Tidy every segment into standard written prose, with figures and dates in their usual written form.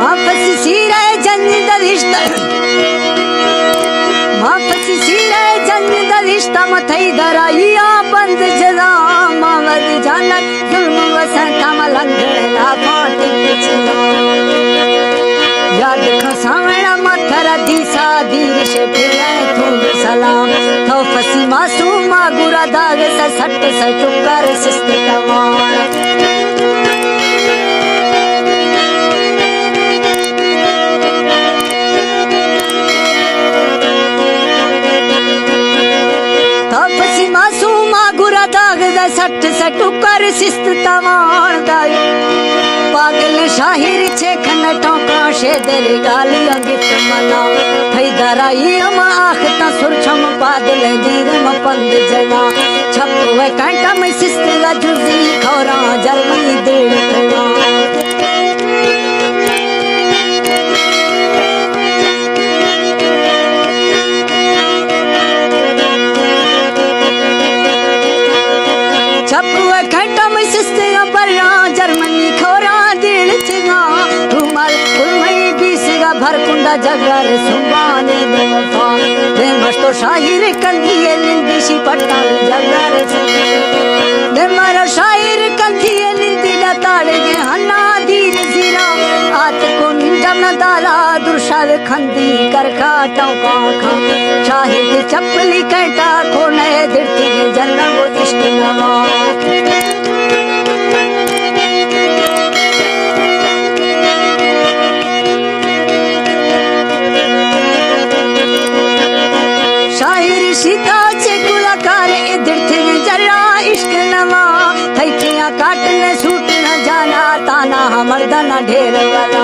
वापस सीरे जंज दरिश्ता वापस सीरे जंज दरिश्ता मथई दराइया बंद जरा मावद जाना जुल्म वसंता मलंगड़ ला फाटी पिछला याद खसावना मथरा दीसा दीर से फिरे तुम सलाम तो फसी मासूमा गुरा दाग सा सट सा चुकर सिस्त कवान सट सटुकर सिस्त तवान दाई पागल शाहिर छे खन टोका शेदर गालियां गित मना थई दराई हम आखता सुरछम बादल दीर म पंद जना छप वे कांटा में सिस्त ला जुजी खौरा जल्दी देड़ करवा जर्मनी खोरा दिल चिगा रुमाल उलमई बीसगा भरकुंडा जगर सुबाने बेवफा बे मस्तो शाहिर कंदिए लिंदिशी पट्टाल जगर बे मारा शाहिर कंदिए लिंदी लताड़े गे हन्ना दीर जीरा आत को जमना दाला दुर्शर खंदी कर काटों का खा शाहिद चप्पली काटा कोने दिरती जन्ना वो इश्क नवा सीता चेकुलाकार इधर थे जरा इश्क नवा थैकिया काटने सूट न जाना ताना मर्दाना ढेर वाला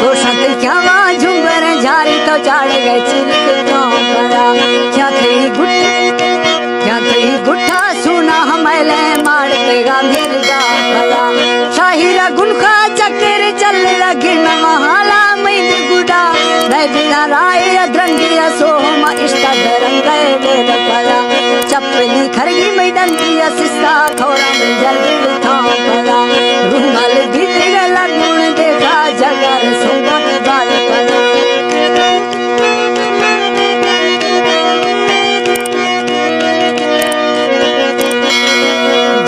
दोषत क्या वहाँ झुंबर झारी तो चाड़ गए चिलक गाँव करा क्या थई गुट्ठा सुना हमले मार पेगा मेर जा कला शाहिरा गुनखा चक्कर चल लगे न महाला मैद गुडा मैं बिना राय अद्रंगिया सोमा इष्टा दरंग पला चप्पली खरगी में डंगिया सिस्ता थोड़ा में जल्दी था पला रुमाल भीतर गला गुण देखा जगर सोमा बाल पला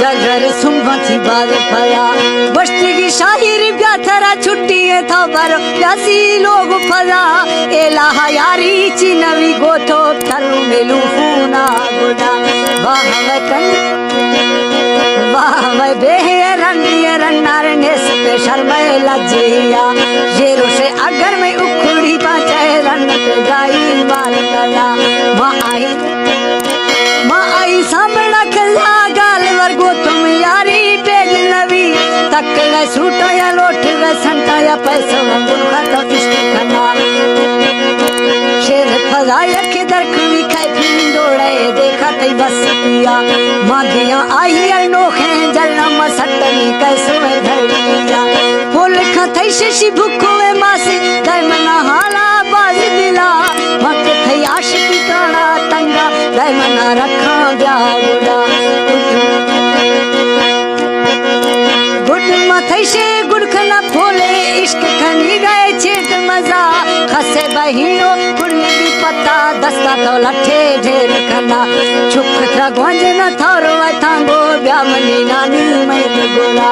जगर सुम्भा थी बाल पला बस्ती की शाहिर ब्याथरा छुट्टी है था बर प्यासी लोग फला एला यारी चिनवी गोथो थलू मेलू फूना गुडा वाह मैं बेहे रंडिये रन्नार नेस पे शर्मे लज्जिया जेरो से अगर मैं उखड़ी पाचे रन पे गाई मार कला माँ आई सामना कला गाल वर्गो तुम यारी बेग नवी तक गए सूटो या लोट गए संटा या पैसा गुलखा तो इश्क करना शेर फजाया के दरखवी खाए फिंडोड़े देखा तई बस पिया मादिया आई अनोखे जन्म सटनी कैसे में धड़िया फूल खथई शशि भुखवे मासे दरमना हाला बाज दिला मक थई आशिकी काड़ा तंगा दरमना रखा ब्यावड़ा गुड मथई से गुड़खना फूले इश्क खनी गए चेत मजा खसे बहिनो कुल्ली की पत्ता दस्ता तो लठे ढेर खना छुप खतरा गोंजे न थारो थांगो ब्यामनी नानी मैं गोला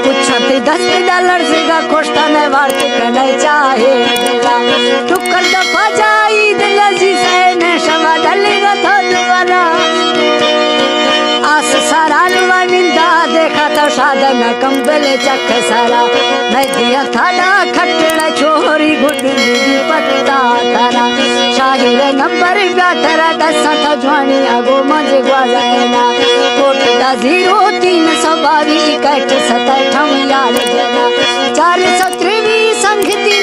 कुछ $10 से का कोष्टा ने वार्ते कने चाहे दिला टुकर दफा जाई दिल जी से ने शवा डलेगा था दुआरा आस सारा निंदा देखा तो साधन कंबल चख सारा नदिया थाला खटड़ा छोरी गुडली पत्ता तारा शाहिर नंबर गातरा दसा था ज्वानी आगो मजे ग्वाजाना कोटदा 0322 61 67 यार जना 423 संगति